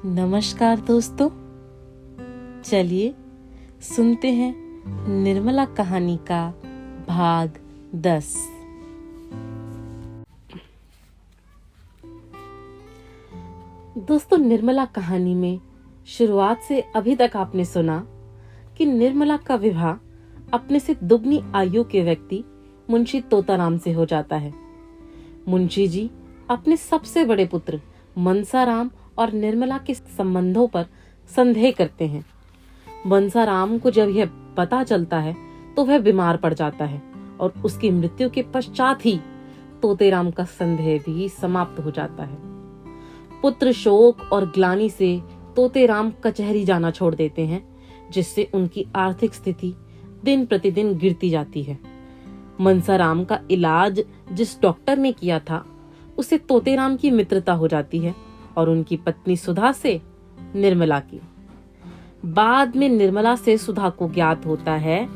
नमस्कार दोस्तों, चलिए सुनते हैं निर्मला कहानी का भाग 10। दोस्तों, निर्मला कहानी में शुरुआत से अभी तक आपने सुना कि निर्मला का विवाह अपने से दुगनी आयु के व्यक्ति मुंशी तोताराम से हो जाता है। मुंशी जी अपने सबसे बड़े पुत्र मनसाराम और निर्मला के संबंधों पर संदेह करते हैं। मनसाराम को जब यह पता चलता है तो वह बीमार पड़ जाता है और उसकी मृत्यु के पश्चात ही तोतेराम का संदेह भी समाप्त हो जाता है। पुत्र शोक और ग्लानि से तोतेराम कचहरी जाना छोड़ देते हैं, जिससे उनकी आर्थिक स्थिति दिन प्रतिदिन गिरती जाती है। मनसाराम का इलाज जिस डॉक्टर ने किया था उससे तोतेराम की मित्रता हो जाती है और उनकी पत्नी सुधा से निर्मला की। बाद में निर्मला से सुधा को ज्ञात होता है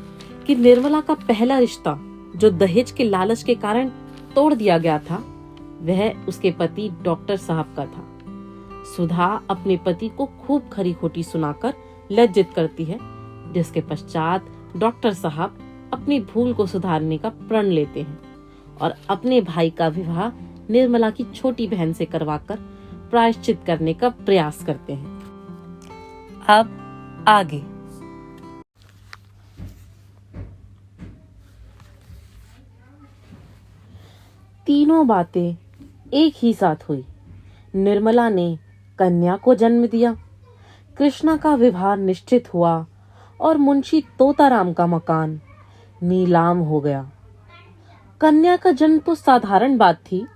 कि निर्मला का पहला रिश्ता जो दहेज के लालच के कारण तोड़ दिया गया था, वह उसके पति डॉक्टर साहब का था। सुधा अपने पति को खूब खरी खोटी सुनाकर लज्जित करती है, जिसके पश्चात डॉक्टर साहब अपनी भूल को सुधारने का प्रण लेते हैं और अपने भाई का विवाह निर्मला की छोटी बहन से करवाकर प्रायश्चित करने का प्रयास करते हैं। अब आगे। तीनों बातें एक ही साथ हुई। निर्मला ने कन्या को जन्म दिया, कृष्णा का विवाह निश्चित हुआ और मुंशी तोताराम का मकान नीलाम हो गया। कन्या का जन्म तो साधारण बात थी,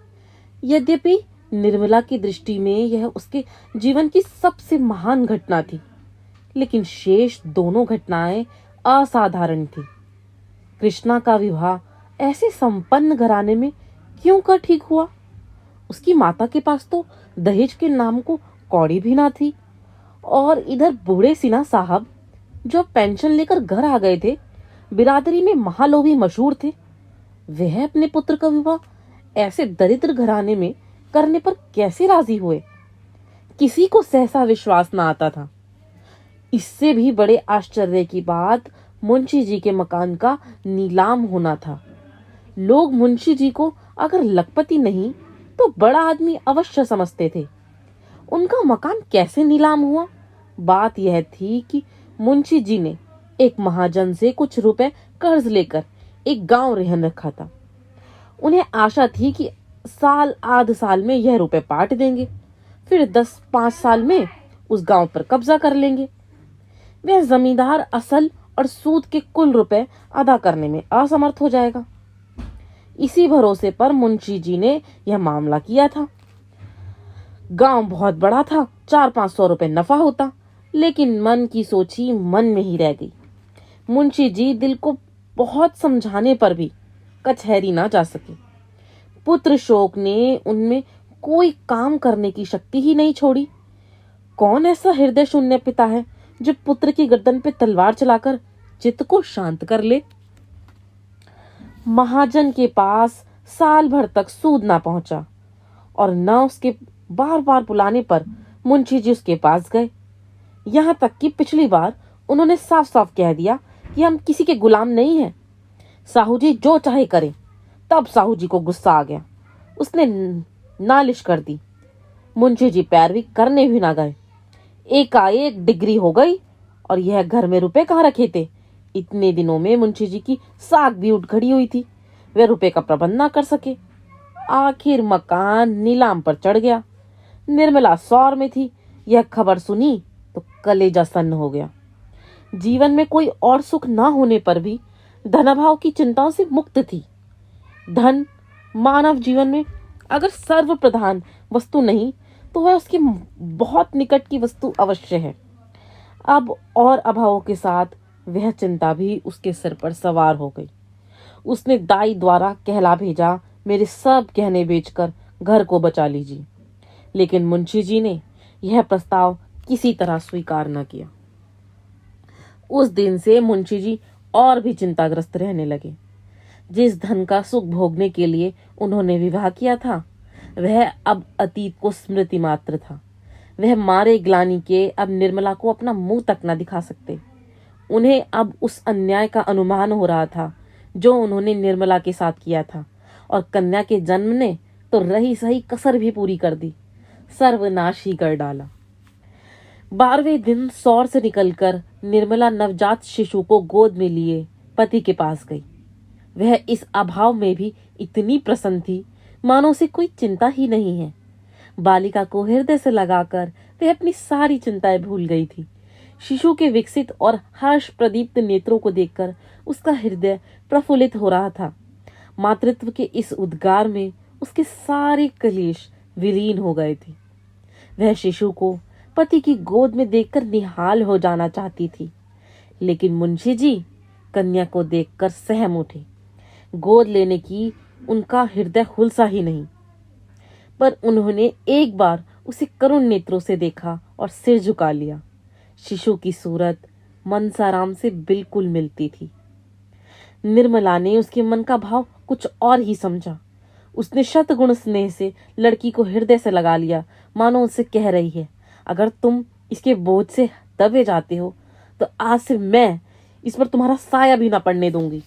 यद्यपि निर्मला की दृष्टि में यह उसके जीवन की सबसे महान घटना थी, लेकिन शेष दोनों घटनाएं असाधारण थी। कृष्णा का विवाह ऐसे संपन्न घराने में क्यों कर ठीक हुआ? उसकी माता के पास तो दहेज के नाम को कौड़ी भी ना थी, और इधर बूढ़े सिन्हा साहब जो पेंशन लेकर घर आ गए थे, बिरादरी में महालोभी मशहूर थे, वह अपने पुत्र का विवाह ऐसे दरिद्र घराने में करने पर कैसे राजी हुए? किसी को सहसा विश्वास न आता था। इससे भी बड़े आश्चर्य की बात मुंशी जी के मकान का नीलाम होना था। लोग मुंशी जी को अगर लखपति नहीं तो बड़ा आदमी अवश्य समझते थे। उनका मकान कैसे नीलाम हुआ? बात यह थी कि मुंशी जी ने एक महाजन से कुछ रुपए कर्ज लेकर एक गांव रहन रखा था। उन्हें आशा थी कि आध साल में यह रुपए पाट देंगे, फिर 10-5 साल में उस गांव पर कब्जा कर लेंगे। वह जमींदार असल और सूद के कुल रुपए अदा करने में असमर्थ हो जाएगा। इसी भरोसे पर मुंशी जी ने यह मामला किया था। गांव बहुत बड़ा था, 400-500 रुपए नफा होता, लेकिन मन की सोची मन में ही रह गई। मुंशी जी दिल को बहुत समझाने पर भी कचहरी ना जा सके। पुत्र शोक ने उनमें कोई काम करने की शक्ति ही नहीं छोड़ी। कौन ऐसा हृदय शून्य पिता है जो पुत्र की गर्दन पे तलवार चलाकर चित्त को शांत कर ले? महाजन के पास साल भर तक सूद ना पहुंचा और न उसके बार बार बुलाने पर मुंशी जी उसके पास गए। यहाँ तक कि पिछली बार उन्होंने साफ साफ कह दिया कि हम किसी के गुलाम नहीं हैं, साहू जी जो चाहे करें। तब साहू जी को गुस्सा आ गया, उसने नालिश कर दी। मुंशी जी पैरवी करने भी ना गए। एकाएक डिग्री हो गई और यह घर में रुपए कहाँ रखे थे? इतने दिनों में मुंशी जी की साख भी उठ खड़ी हुई थी, वे रुपए का प्रबंध ना कर सके। आखिर मकान नीलाम पर चढ़ गया। निर्मला सौर में थी, यह खबर सुनी तो कलेजा सन्न हो गया। जीवन में कोई और सुख ना होने पर भी धनाभाव की चिंताओं से मुक्त थी। धन मानव जीवन में अगर सर्वप्रधान वस्तु नहीं तो वह उसके बहुत निकट की वस्तु अवश्य है। अब और अभावों के साथ वह चिंता भी उसके सिर पर सवार हो गई। उसने दाई द्वारा कहला भेजा, मेरे सब गहने बेचकर घर को बचा लीजिए, लेकिन मुंशी जी ने यह प्रस्ताव किसी तरह स्वीकार न किया। उस दिन से मुंशी जी और भी चिंताग्रस्त रहने लगे। जिस धन का सुख भोगने के लिए उन्होंने विवाह किया था, वह अब अतीत को स्मृति मात्र था। वह मारे ग्लानि के अब निर्मला को अपना मुंह तक न दिखा सकते। उन्हें अब उस अन्याय का अनुमान हो रहा था जो उन्होंने निर्मला के साथ किया था, और कन्या के जन्म ने तो रही सही कसर भी पूरी कर दी, सर्वनाश ही कर डाला। 12वें दिन सौर से निकलकर निर्मला नवजात शिशु को गोद में लिए पति के पास गई। वह इस अभाव में भी इतनी प्रसन्न थी मानो उसे कोई चिंता ही नहीं है। बालिका को हृदय से लगाकर वह अपनी सारी चिंताएं भूल गई थी। शिशु के विकसित और हर्ष प्रदीप्त नेत्रों को देखकर उसका हृदय प्रफुल्लित हो रहा था। मातृत्व के इस उद्गार में उसके सारे कलेश विलीन हो गए थे। वह शिशु को पति की गोद में देखकर निहाल हो जाना चाहती थी, लेकिन मुंशी जी कन्या को देखकर सहम उठे। गोद लेने की उनका हृदय हुलसा ही नहीं, पर उन्होंने एक बार उसे करुण नेत्रों से देखा और सिर झुका लिया। शिशु की सूरत मनसाराम से बिल्कुल मिलती थी। निर्मला ने उसके मन का भाव कुछ और ही समझा। उसने शतगुण स्नेह से लड़की को हृदय से लगा लिया, मानो उससे कह रही है, अगर तुम इसके बोझ से दबे जाते हो तो आज से मैं इस पर तुम्हारा साया भी ना पड़ने दूंगी।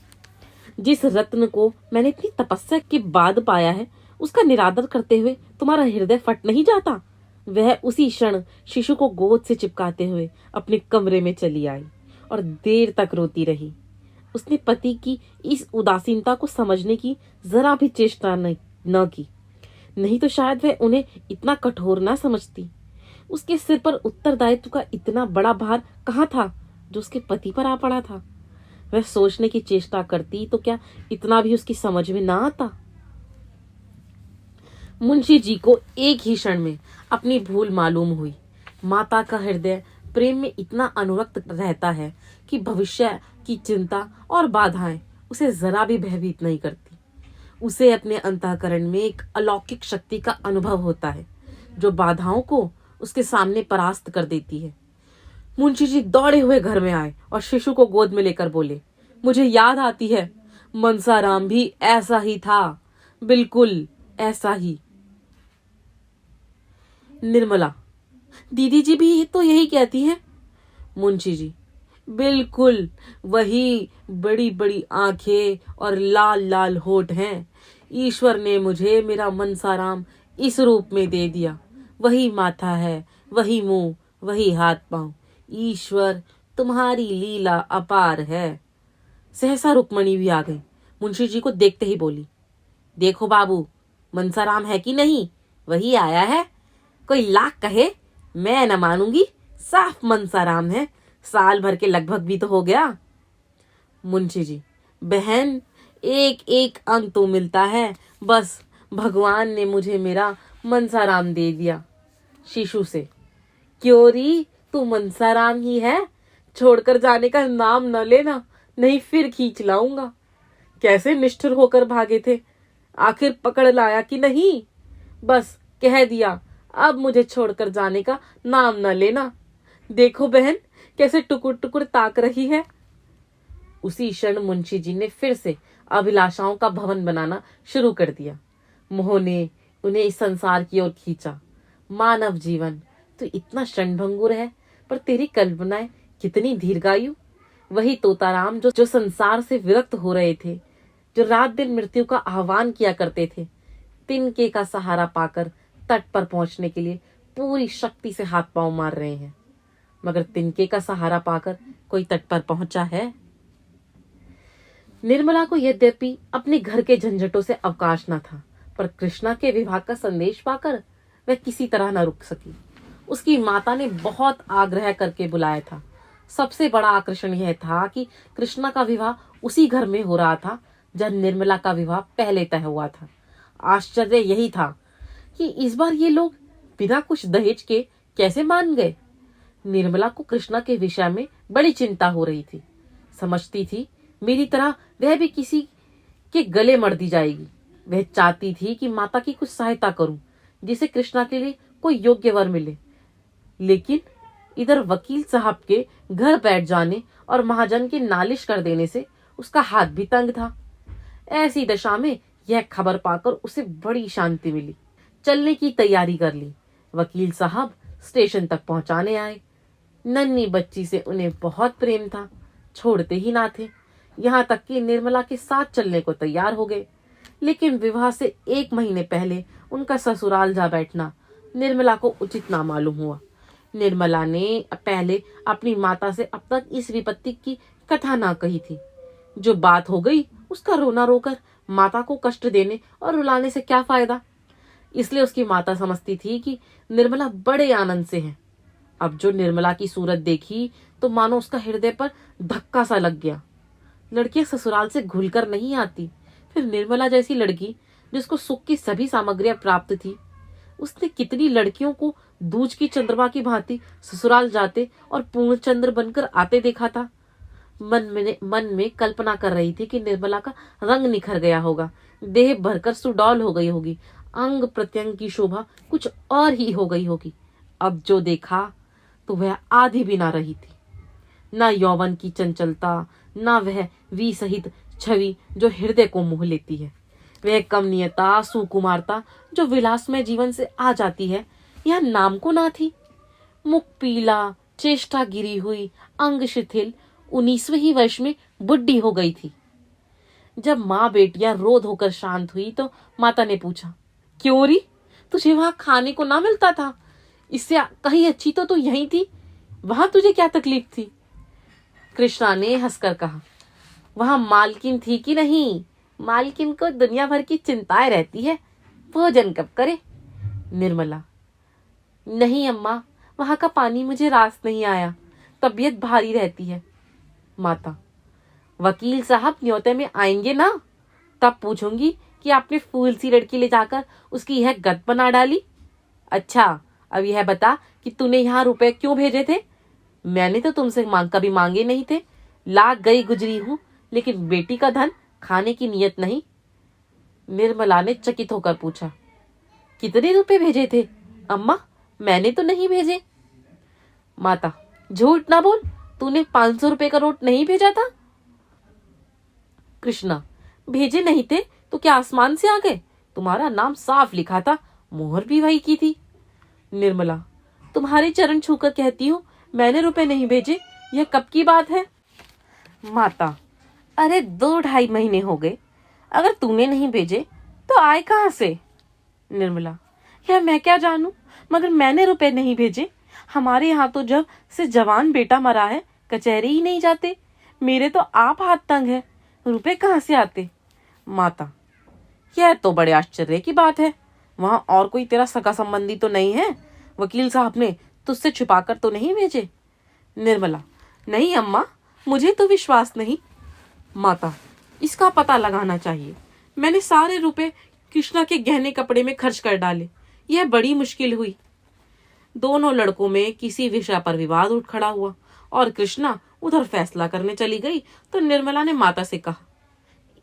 जिस रत्न को मैंने इतनी तपस्या के बाद पाया है, उसका निरादर करते हुए तुम्हारा हृदय फट नहीं जाता। वह उसी क्षण शिशु को गोद से चिपकाते हुए अपने कमरे में चली आई और देर तक रोती रही। उसने पति की इस उदासीनता को समझने की जरा भी चेष्टा न की, नहीं तो शायद वह उन्हें इतना कठोर ना समझती। उसके सिर पर उत्तरदायित्व का इतना बड़ा भार कहाँ था जो उसके पति पर आ पड़ा था। वह सोचने की चेष्टा करती तो क्या इतना भी उसकी समझ में ना आता। मुंशी जी को एक ही क्षण में अपनी भूल मालूम हुई। माता का हृदय प्रेम में इतना अनुरक्त रहता है कि भविष्य की चिंता और बाधाएं उसे जरा भी भयभीत नहीं करती। उसे अपने अंतःकरण में एक अलौकिक शक्ति का अनुभव होता है जो बाधाओं को उसके सामने परास्त कर देती है। मुंशी जी दौड़े हुए घर में आए और शिशु को गोद में लेकर बोले, मुझे याद आती है, मनसाराम भी ऐसा ही था, बिल्कुल ऐसा ही। निर्मला, दीदी जी भी तो यही कहती हैं। मुंशी जी, बिल्कुल वही बड़ी बड़ी आंखें और लाल लाल होठ हैं। ईश्वर ने मुझे मेरा मनसाराम इस रूप में दे दिया। वही माथा है, वही मुंह, वही हाथ पांव। ईश्वर तुम्हारी लीला अपार है। सहसा रुक्मणी भी आ गई। मुंशी जी को देखते ही बोली, देखो बाबू, मनसाराम है कि नहीं, वही आया है। कोई लाख कहे मैं न मानूंगी, साफ मनसाराम है। साल भर के लगभग भी तो हो गया। मुंशी जी, बहन एक एक अंक तो मिलता है, बस भगवान ने मुझे मेरा मनसाराम दे दिया। शिशु से, क्यों री, तू मनसाराम ही है, छोड़कर जाने का नाम न लेना, नहीं फिर खींच लाऊंगा। कैसे निष्ठुर होकर भागे थे, आखिर पकड़ लाया कि नहीं? बस कह दिया, अब मुझे छोड़कर जाने का नाम न लेना। देखो बहन कैसे टुकुर टुकुर ताक रही है। उसी क्षण मुंशी जी ने फिर से अभिलाषाओं का भवन बनाना शुरू कर दिया। मोह ने उन्हें इस संसार की ओर खींचा। मानव जीवन तो इतना क्षणभंगुर है, पर तेरी कल्पनाएं कितनी दीर्घायु। वही तोताराम जो संसार से विरक्त हो रहे थे, जो रात दिन मृत्यु का आह्वान किया करते थे, तिनके का सहारा पाकर तट पर पहुंचने के लिए पूरी शक्ति से हाथ पांव मार रहे हैं, मगर तिनके का सहारा पाकर कोई तट पर पहुंचा है? निर्मला को यद्यपि अपने घर के झंझटों से अवकाश न था, पर कृष्णा के विवाह का संदेश पाकर वह किसी तरह न रुक सकी। उसकी माता ने बहुत आग्रह करके बुलाया था। सबसे बड़ा आकर्षण यह था कि कृष्णा का विवाह उसी घर में हो रहा था जब निर्मला का विवाह पहले तय हुआ था। आश्चर्य यही था कि इस बार ये लोग बिना कुछ दहेज के कैसे मान गए। निर्मला को कृष्णा के विषय में बड़ी चिंता हो रही थी। समझती थी मेरी तरह वह भी किसी के गले मर दी जाएगी। वह चाहती थी कि माता की कुछ सहायता करूं, जिसे कृष्णा के लिए कोई योग्य वर मिले। लेकिन इधर वकील साहब के घर बैठ जाने और महाजन के नालिश कर देने से उसका हाथ भी तंग था। ऐसी दशा में यह खबर पाकर उसे बड़ी शांति मिली। चलने की तैयारी कर ली। वकील साहब स्टेशन तक पहुंचाने आए। नन्ही बच्ची से उन्हें बहुत प्रेम था, छोड़ते ही ना थे। यहाँ तक कि निर्मला के साथ चलने को तैयार हो गए। लेकिन विवाह से 1 महीने पहले उनका ससुराल जा बैठना निर्मला को उचित ना मालूम हुआ। निर्मला ने पहले अपनी माता से अब तक इस विपत्ति की कथा ना कही थी। जो बात हो गई उसका रोना रोकर माता को कष्ट देने और रुलाने से क्या फायदा। इसलिए उसकी माता समझती थी कि निर्मला बड़े आनंद से है। अब जो निर्मला की सूरत देखी तो मानो उसका हृदय पर धक्का सा लग गया। लड़कियां ससुराल से घुलकर नहीं आती, फिर निर्मला जैसी लड़की जिसको सुख की सभी सामग्रियां प्राप्त थी, उसने कितनी लड़कियों को दूज की चंद्रमा की भांति ससुराल जाते और पूर्णचंद्र बनकर आते देखा था। मन में कल्पना कर रही थी कि निर्मला का रंग निखर गया होगा, देह भरकर सुडौल हो गई होगी, अंग प्रत्यंग की शोभा कुछ और ही हो गई होगी। अब जो देखा तो वह आधी भी ना रही थी। न यौवन की चंचलता, न वह वी सहित छवि जो हृदय को मोह लेती है, वह कमनीयता सुकुमारता जो विलास में जीवन से आ जाती है, यह नाम को ना थी। मुख पीला, चेष्टा गिरी हुई, अंग शिथिल, 19वें ही वर्ष में बुढ़ी हो गई थी। जब माँ बेटियां रो धोकर शांत हुई तो माता ने पूछा, क्यों री, तुझे वहां खाने को ना मिलता था? इससे कहीं अच्छी तो तू यहीं थी, वहां तुझे क्या तकलीफ थी? कृष्णा ने हंसकर कहा, वहां मालकिन थी कि नहीं, मालकिन को दुनिया भर की चिंताएं रहती है, भोजन कब करे। निर्मला, नहीं अम्मा, वहां का पानी मुझे रास नहीं आया, तबीयत भारी रहती है। माता, वकील साहब न्योते में आएंगे ना, तब पूछूंगी कि आपने फूल सी लड़की ले जाकर उसकी यह गत बना डाली। अच्छा, अब यह बता कि तूने यहाँ रुपए क्यों भेजे थे? मैंने तो तुमसे कभी मांगे नहीं थे। लाख गई गुजरी हूं, लेकिन बेटी का धन खाने की नियत नहीं। निर्मला ने चकित होकर पूछा, कितने रुपए भेजे थे? अम्मा, मैंने तो नहीं भेजे। माता, झूठ ना बोल, तूने 500 रुपए का नोट नहीं भेजा था? कृष्णा, भेजे नहीं थे तो क्या आसमान से आ गए? तुम्हारा नाम साफ लिखा था, मोहर भी वही की थी। निर्मला, तुम्हारे चरण छूकर कहती हूँ, मैंने रुपए नहीं भेजे। यह कब की बात है? माता, अरे 2-2.5 महीने हो गए। अगर तूने नहीं भेजे तो आए कहाँ से? निर्मला, यह मैं क्या जानूं, मगर मैंने रुपए नहीं भेजे। हमारे यहाँ तो जब से जवान बेटा मरा है कचहरी ही नहीं जाते। मेरे तो आप हाथ तंग है, रुपए कहाँ से आते? माता, यह तो बड़े आश्चर्य की बात है। वहां और कोई तेरा सगा संबंधी तो नहीं है? वकील साहब ने तुझसे छुपाकर तो नहीं भेजे? निर्मला, नहीं अम्मा, मुझे तो विश्वास नहीं। माता, इसका पता लगाना चाहिए। मैंने सारे रुपए कृष्णा के गहने कपड़े में खर्च कर डाले। यह बड़ी मुश्किल हुई। दोनों लड़कों में किसी विषय पर विवाद उठ खड़ा हुआ और कृष्णा उधर फैसला करने चली गई तो निर्मला ने माता से कहा,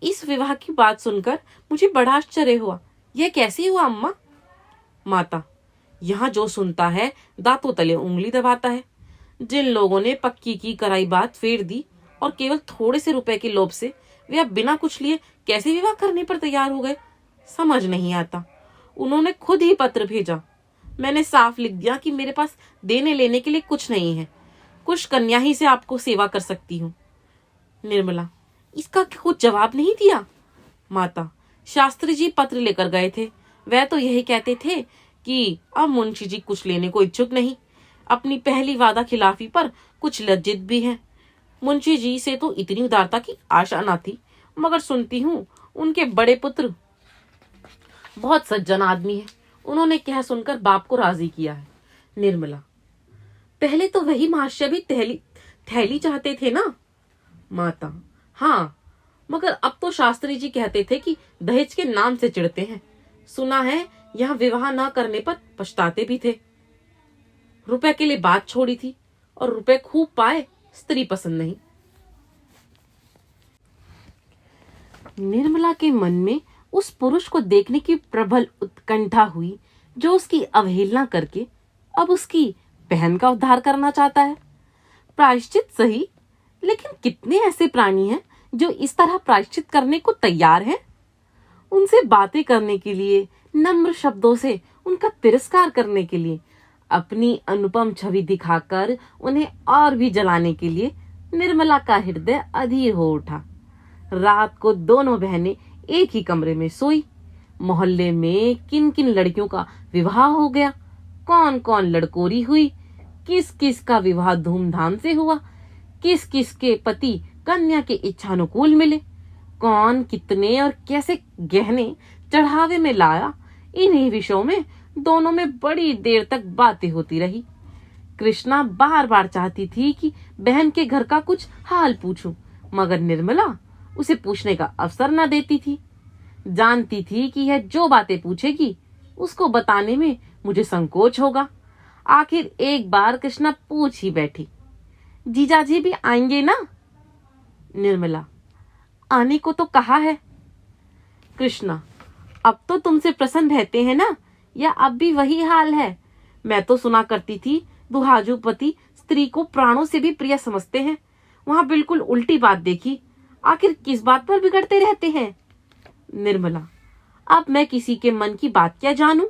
इस विवाह की बात सुनकर मुझे बड़ा आश्चर्य हुआ। यह कैसे हुआ अम्मा? माता, यहाँ जो सुनता है दांतों तले उंगली दबाता है। जिन लोगों ने पक्की की कराई बात फेर दी और केवल थोड़े से रुपए के लोभ से वे अब बिना कुछ लिए कैसे विवाह करने पर तैयार हो गए, समझ नहीं आता। उन्होंने खुद ही पत्र भेजा। मैंने साफ लिख दिया कि मेरे पास देने लेने के लिए कुछ नहीं है, कुछ कन्या ही से आपको सेवा कर सकती हूँ। निर्मला, इसका कुछ जवाब नहीं दिया? माता, शास्त्री जी पत्र लेकर गए थे। वह तो यही कहते थे कि अब मुंशी जी कुछ लेने को इच्छुक नहीं, अपनी पहली वादा खिलाफी पर कुछ लज्जित भी हैं। मुंशी जी से तो इतनी उदारता की आशा न थी, मगर सुनती हूँ उनके बड़े पुत्र बहुत सज्जन आदमी है। उन्होंने कह सुनकर बाप को राजी किया है। निर्मला, पहले तो वही महाशय भी थैली चाहते थे ना? माता, हाँ, मगर अब तो शास्त्री जी कहते थे कि दहेज के नाम से चिढ़ते हैं। सुना है यहाँ विवाह न करने पर पछताते भी थे। रुपए के लिए बात छोड़ी थी और रुपए खूब पाए, स्त्री पसंद नहीं। निर्मला के मन में उस पुरुष को देखने की प्रबल उत्कंठा हुई जो उसकी अवहेलना करके अब उसकी बहन का उद्धार करना चाहता है। प्रायश्चित सही, लेकिन कितने ऐसे प्राणी हैं जो इस तरह प्रायश्चित करने को तैयार हैं? उनसे बातें करने के लिए, नम्र शब्दों से उनका तिरस्कार करने के लिए अपनी अनुपम छवि दिखाकर उन्हें और भी जलाने के लिए निर्मला का हृदय अधीर हो उठा। रात को दोनों बहनें एक ही कमरे में सोई। मोहल्ले में किन किन लड़कियों का विवाह हो गया, कौन कौन लड़कोरी हुई, किस किस का विवाह धूमधाम से हुआ, किस किस के पति कन्या के इच्छानुकूल मिले, कौन कितने और कैसे गहने चढ़ावे में लाया, इन्हीं विषयों में दोनों में बड़ी देर तक बातें होती रही। कृष्णा बार बार चाहती थी कि बहन के घर का कुछ हाल पूछूं, मगर निर्मला उसे पूछने का अवसर न देती थी। जानती थी कि यह जो बातें पूछेगी उसको बताने में मुझे संकोच होगा। आखिर एक बार कृष्णा पूछ ही बैठी, जीजाजी भी आएंगे ना? निर्मला, आने को तो कहा है। कृष्णा, अब तो तुमसे प्रसन्न रहते हैं ना, या अब भी वही हाल है? मैं तो सुना करती थी दुहाजू पति स्त्री को प्राणों से भी प्रिय समझते हैं। वहां बिल्कुल उल्टी बात देखी। आखिर किस बात पर बिगड़ते रहते हैं? निर्मला, अब मैं किसी के मन की बात क्या जानूं?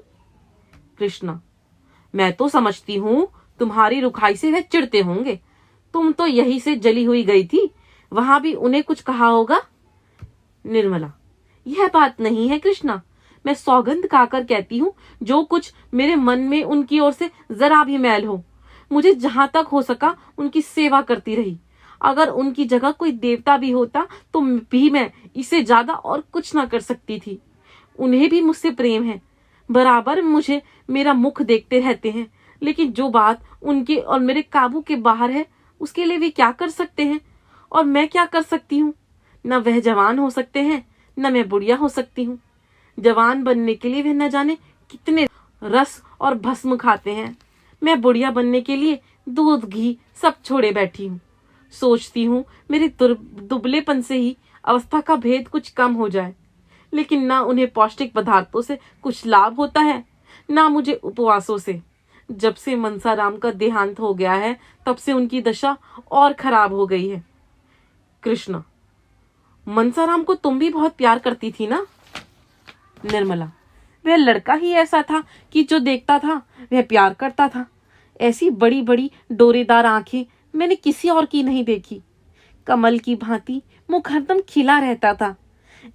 कृष्णा, मैं तो समझती हूँ तुम्हारी रुखाई से वह चिढ़ते होंगे। तुम तो यही से जली हुई गई थी, वहां भी उन्हें कुछ कहा होगा। निर्मला, यह बात नहीं है कृष्णा, मैं सौगंध खाकर कहती हूँ, जो कुछ मेरे मन में उनकी ओर से जरा भी मैल हो, मुझे जहां तक हो सका उनकी सेवा करती रही। अगर उनकी जगह कोई देवता भी होता तो भी मैं इससे ज्यादा और कुछ ना कर सकती थी। उन्हें भी मुझसे प्रेम है, बराबर मुझे मेरा मुख देखते रहते हैं, लेकिन जो बात उनके और मेरे काबू के बाहर है उसके लिए वे क्या कर सकते हैं और मैं क्या कर सकती हूँ? न वह जवान हो सकते हैं, न मैं बुढ़िया हो सकती हूँ। जवान बनने के लिए वे न जाने कितने रस और भस्म खाते हैं। मैं बुढ़िया बनने के लिए दूध घी सब छोड़े बैठी हूँ। सोचती हूँ मेरे दुबलेपन से ही अवस्था का भेद कुछ कम हो जाए, लेकिन ना उन्हें पौष्टिक पदार्थों से कुछ लाभ होता है, ना मुझे उपवासों से। जब से मनसाराम का देहांत हो गया है तब से उनकी दशा और खराब हो गई है। कृष्णा, मनसाराम को तुम भी बहुत प्यार करती थी ना? निर्मला, वह लड़का ही ऐसा था कि जो देखता था वह प्यार करता था। ऐसी बड़ी बड़ी डोरेदार आंखें मैंने किसी और की नहीं देखी। कमल की भांति मुख हरदम खिला रहता था।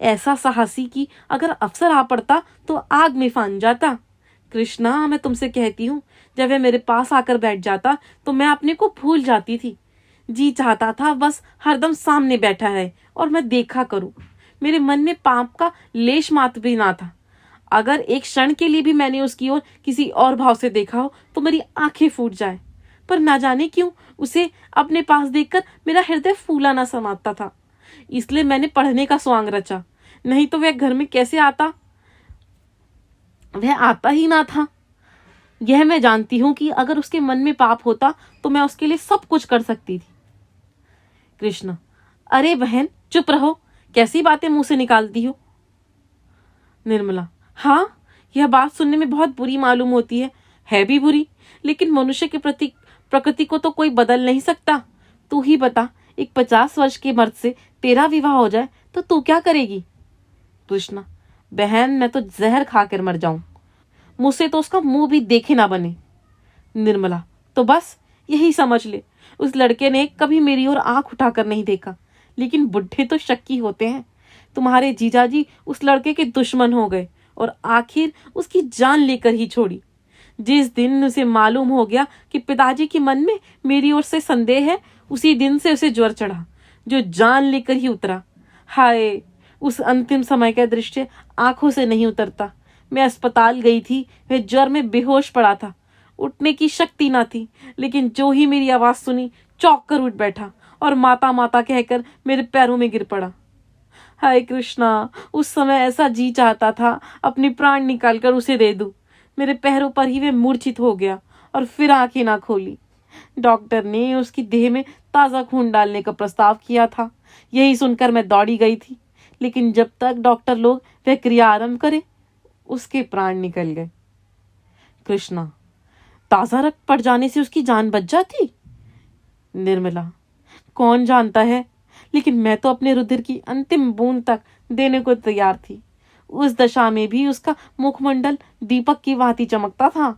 ऐसा साहसी कि अगर अवसर आ पड़ता तो आग में फान जाता। कृष्णा, मैं तुमसे कहती हूँ, जब वह मेरे पास आकर बैठ जाता तो मैं अपने को भूल जाती थी। जी चाहता था बस हरदम सामने बैठा है और मैं देखा करूं। मेरे मन में पाप का लेश मात्र भी ना था। अगर एक क्षण के लिए भी मैंने उसकी ओर किसी और भाव से देखा हो तो मेरी आंखें फूट जाए, पर ना जाने क्यों उसे अपने पास देखकर मेरा हृदय फूला ना समाता था। इसलिए मैंने पढ़ने का स्वांग रचा, नहीं तो वह घर में कैसे आता? वह आता ही ना था। यह मैं जानती हूं कि अगर उसके मन में पाप होता तो मैं उसके लिए सब कुछ कर सकती थी। कृष्णा, अरे बहन चुप रहो, कैसी बातें मुंह से निकालती हो? निर्मला, हाँ, यह बात सुनने में बहुत बुरी मालूम होती है भी बुरी, लेकिन मनुष्य के प्रति प्रकृति को तो कोई बदल नहीं सकता। तू ही बता, एक 50 वर्ष के मर्द से तेरा विवाह हो जाए तो तू क्या करेगी? कृष्णा, बहन मैं तो जहर खाकर मर जाऊं, मुझसे तो उसका मुंह भी देखे ना बने। निर्मला, तो बस यही समझ ले, उस लड़के ने कभी मेरी ओर आंख उठाकर नहीं देखा, लेकिन बुढ़े तो शक्की होते हैं। तुम्हारे जीजाजी उस लड़के के दुश्मन हो गए और आखिर उसकी जान लेकर ही छोड़ी। जिस दिन उसे मालूम हो गया कि पिताजी के मन में मेरी ओर से संदेह है, उसी दिन से उसे ज्वर चढ़ा, जो जान लेकर ही उतरा। हाय, उस अंतिम समय का दृश्य आंखों से नहीं उतरता। मैं अस्पताल गई थी, वह ज्वर में बेहोश पड़ा था, उठने की शक्ति ना थी, लेकिन जो ही मेरी आवाज सुनी चौंक कर उठ बैठा और माता माता कहकर मेरे पैरों में गिर पड़ा। हाय कृष्णा, उस समय ऐसा जी चाहता था अपनी प्राण निकालकर उसे दे दूं। मेरे पैरों पर ही वह मूर्छित हो गया और फिर आंखें ना खोली। डॉक्टर ने उसकी देह में ताजा खून डालने का प्रस्ताव किया था। यही सुनकर मैं दौड़ी गई थी, लेकिन जब तक डॉक्टर लोग वह क्रिया आरंभ करे उसके प्राण निकल गए। कृष्णा, ताजा रक्त पड़ जाने से उसकी जान बच जाती? निर्मला, कौन जानता है, लेकिन मैं तो अपने रुधिर की अंतिम बूंद तक देने को तैयार थी। उस दशा में भी उसका मुखमंडल दीपक की भांति चमकता था।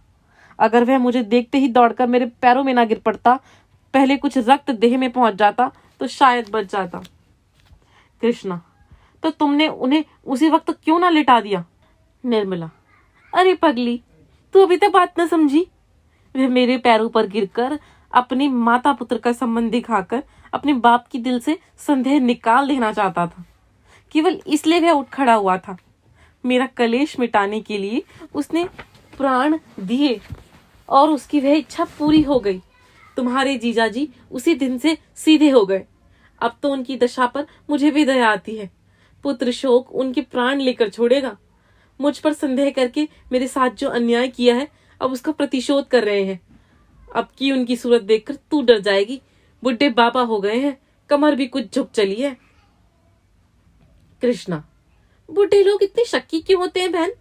अगर वह मुझे देखते ही दौड़कर मेरे पैरों में ना गिर पड़ता, पहले कुछ रक्त देह में पहुंच जाता तो शायद बच जाता। कृष्णा, तो तुमने उन्हें उसी वक्त क्यों ना लिटा दिया? निर्मला, अरे पगली, तू अभी तक बात न समझी। वह मेरे पैरों पर गिरकर अपने माता पुत्र का संबंध दिखाकर अपने बाप की दिल से संदेह निकाल देना चाहता था। केवल इसलिए वह उठ खड़ा हुआ था। मेरा कलेश मिटाने के लिए उसने प्राण दिए और उसकी वह इच्छा पूरी हो गई। तुम्हारे जीजाजी उसी दिन से सीधे हो गए। अब तो उनकी दशा पर मुझे भी दया आती है। पुत्र शोक उनके प्राण लेकर छोड़ेगा। मुझ पर संदेह करके मेरे साथ जो अन्याय किया है, अब उसका प्रतिशोध कर रहे हैं। अब की उनकी सूरत देखकर तू डर जाएगी। बुढ़े बाबा हो गए हैं, कमर भी कुछ झुक चली है। कृष्णा, बुढ़े लोग इतने शक्की क्यों होते हैं बहन?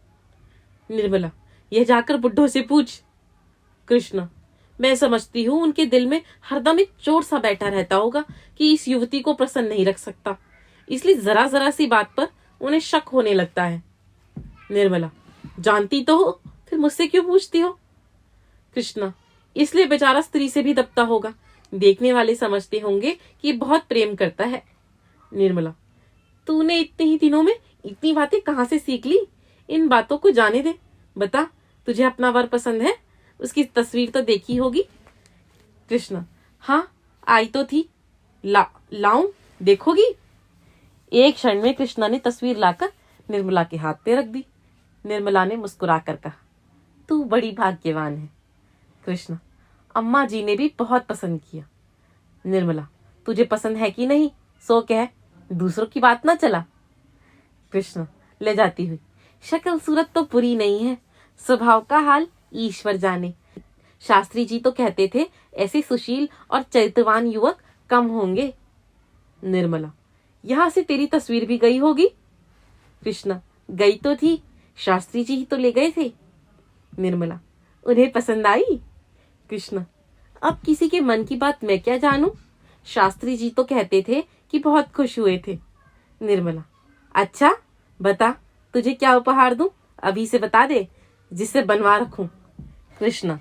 निर्मला, यह जाकर बुढ़ों से पूछ। कृष्णा, मैं समझती हूँ उनके दिल में हरदम एक चोर सा बैठा रहता होगा कि इस युवती को प्रसन्न नहीं रख सकता, इसलिए जरा जरा सी बात पर उन्हें शक होने लगता है। निर्मला, जानती तो हो, फिर मुझसे क्यों पूछती हो? कृष्णा, इसलिए बेचारा स्त्री से भी दबता होगा। देखने वाले समझते होंगे कि बहुत प्रेम करता है। निर्मला, तूने इतने ही दिनों में इतनी बातें कहाँ से सीख ली? इन बातों को जाने दे। बता, तुझे अपना वर पसंद है? उसकी तस्वीर तो देखी होगी। कृष्णा, हाँ, आई तो थी। लाऊं, देखोगी? एक क्षण में कृष्णा ने तस्वीर लाकर निर्मला के हाथ पे रख दी। निर्मला ने मुस्कुरा कर कहा, तू बड़ी भाग्यवान है। कृष्णा, अम्मा जी ने भी बहुत पसंद किया। निर्मला, तुझे पसंद है कि नहीं सो कह, दूसरों की बात ना चला। कृष्णा ले जाती हुई, शक्ल सूरत तो बुरी नहीं है, स्वभाव का हाल ईश्वर जाने। शास्त्री जी तो कहते थे ऐसे सुशील और चरित्रवान युवक कम होंगे। निर्मला, यहाँ से तेरी तस्वीर भी गई होगी। कृष्णा, गई तो थी, शास्त्री जी ही तो ले गए थे। निर्मला, उन्हें पसंद आई? कृष्णा, अब किसी के मन की बात मैं क्या जानूं? शास्त्री जी तो कहते थे कि बहुत खुश हुए थे। निर्मला, अच्छा, बता, तुझे क्या उपहार दूं? अभी से बता दे, जिससे बनवा रखूं। कृष्णा,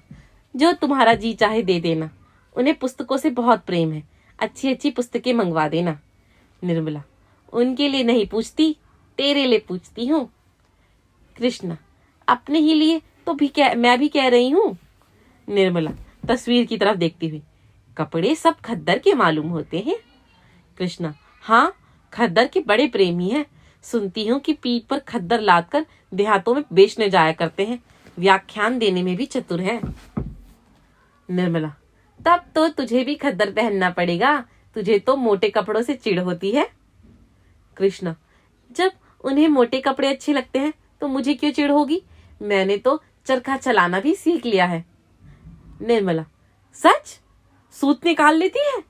जो तुम्हारा जी चाहे दे देना। उन्हें पुस्तकों से बहुत प्रेम है, अच्छी अच्छी पुस्तकें मंगवा देना। निर्मला, उनके लिए नहीं पूछती, तेरे लिए पूछती हूँ। कृष्णा, अपने ही लिए तो भी मैं भी कह रही हूँ। निर्मला तस्वीर की तरफ देखती हुई, कपड़े सब खद्दर के मालूम होते हैं। कृष्णा, हाँ, खद्दर के बड़े प्रेमी हैं। सुनती हूँ कि पीठ पर खद्दर लादकर देहातों में बेचने जाया करते हैं। व्याख्यान देने में भी चतुर हैं। निर्मला, तब तो तुझे भी खद्दर पहनना पड़ेगा, तुझे तो मोटे कपड़ों से चिढ़ होती है। कृष्णा, जब उन्हें मोटे कपड़े अच्छे लगते हैं तो मुझे क्यों चिढ़ होगी? मैंने तो चरखा चलाना भी सीख लिया है। निर्मला, सच? सूत निकाल लेती है?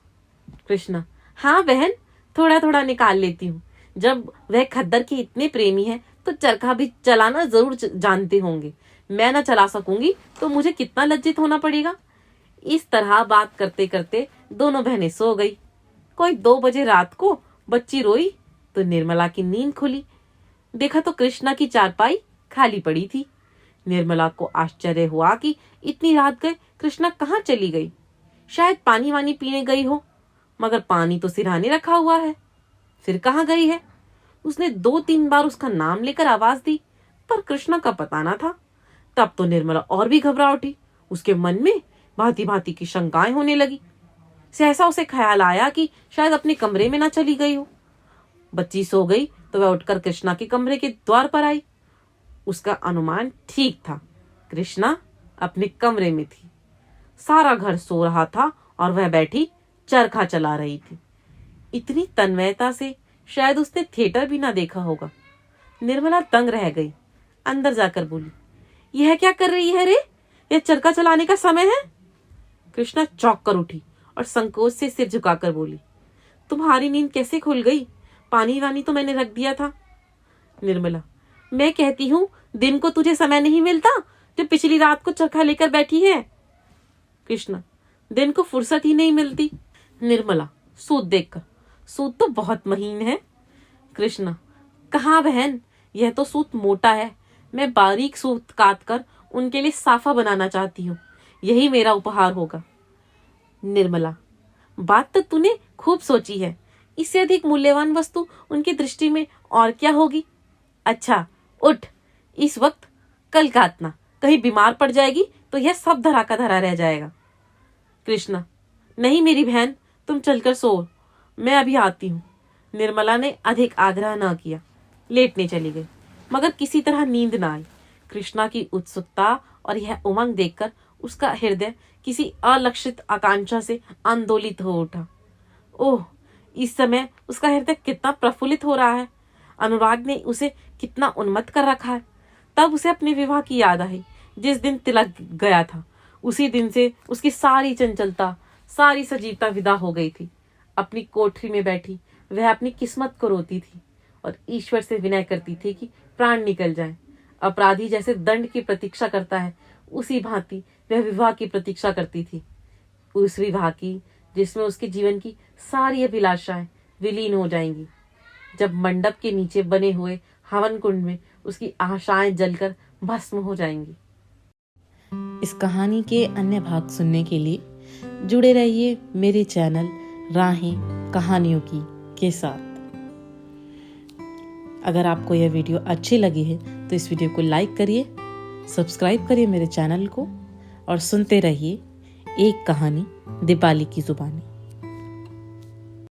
कृष्णा, हाँ बहन, थोड़ा थोड़ा निकाल लेती हूँ। जब वह खद्दर के इतने प्रेमी है तो चरखा भी चलाना जरूर जानते होंगे। मैं न चला सकूंगी तो मुझे कितना लज्जित होना पड़ेगा। इस तरह बात करते करते दोनों बहनें सो गई। कोई 2 बजे रात को बच्ची रोई तो निर्मला की नींद खुली। देखा तो कृष्णा की चारपाई खाली पड़ी थी। निर्मला को आश्चर्य हुआ कि इतनी रात गए कृष्णा कहाँ चली गई। शायद पानी वानी पीने गई हो, मगर पानी तो सिरहाने रखा हुआ है। फिर कहाँ गई है? उसने 2-3 बार उसका नाम लेकर आवाज दी, पर कृष्णा का पता ना था। तब तो निर्मला और भी घबरा उठी। उसके मन में भांति भांति की शंकाएं होने लगी। सहसा उसे ख्याल आया कि शायद अपने कमरे में ना चली गई हो। बच्ची सो गई तो वह उठकर कृष्णा के कमरे के द्वार पर आई। उसका अनुमान ठीक था, कृष्णा अपने कमरे में थी। सारा घर सो रहा था और वह बैठी चरखा चला रही थी। इतनी तन्मयता से शायद उसने थिएटर भी ना देखा होगा। निर्मला दंग रह गई। अंदर जाकर बोली, यह क्या कर रही है रे? यह चरखा चलाने का समय है? कृष्णा चौंक कर उठी और संकोच से सिर झुकाकर बोली, तुम्हारी नींद कैसे खुल गई? पानी वानी तो मैंने रख दिया था। निर्मला, मैं कहती हूँ दिन को तुझे समय नहीं मिलता जो पिछली रात को चरखा लेकर बैठी है। कृष्णा, दिन को फुर्सत ही नहीं मिलती। निर्मला सूत देखकर, सूत तो बहुत महीन है। कृष्णा, कहाँ बहन, यह तो सूत मोटा है। मैं बारीक सूत काट कर उनके लिए साफा बनाना चाहती हूँ। यही मेरा उपहार होगा। निर्मला, बात तो तूने खूब सोची है। इससे अधिक मूल्यवान वस्तु उनकी दृष्टि में और क्या होगी? अच्छा उठ, इस वक्त कल काटना, कहीं बीमार पड़ जाएगी तो यह सब धरा का धरा रह जाएगा। कृष्णा, नहीं मेरी बहन, तुम चलकर सो, मैं अभी आती हूँ। निर्मला ने अधिक आग्रह न किया, लेटने चली गई, मगर किसी तरह नींद न आई। कृष्णा की उत्सुकता और यह उमंग देखकर उसका हृदय किसी अलक्षित आकांक्षा से आंदोलित हो उठा। ओह, इस समय उसका हृदय कितना प्रफुल्लित हो रहा है। अनुराग ने उसे कितना उन्मत्त कर रखा है। तब उसे अपने विवाह की याद आई, जिस दिन तिलक गया था। उसी दिन से उसकी सारी चंचलता, सारी सजीवता विदा हो गई थी। अपनी कोठरी में बैठी वह अपनी किस्मत को रोती थी और ईश्वर से विनय करती थी कि प्राण निकल जाए। अपराधी जैसे दंड की प्रतीक्षा करता है, उसी भांति वह विवाह की प्रतीक्षा करती थी। उस विवाह की जिसमें उसके जीवन की सारी अभिलाषाएं विलीन हो जाएंगी, जब मंडप के नीचे बने हुए हवन कुंड में उसकी आशाएं जलकर भस्म हो जाएंगी। इस कहानी के अन्य भाग सुनने के लिए जुड़े रहिए मेरे चैनल राहें कहानियों की के साथ। अगर आपको यह वीडियो अच्छी लगी है तो इस वीडियो को लाइक करिए, सब्सक्राइब करिए मेरे चैनल को और सुनते रहिए एक कहानी दीपाली की जुबानी।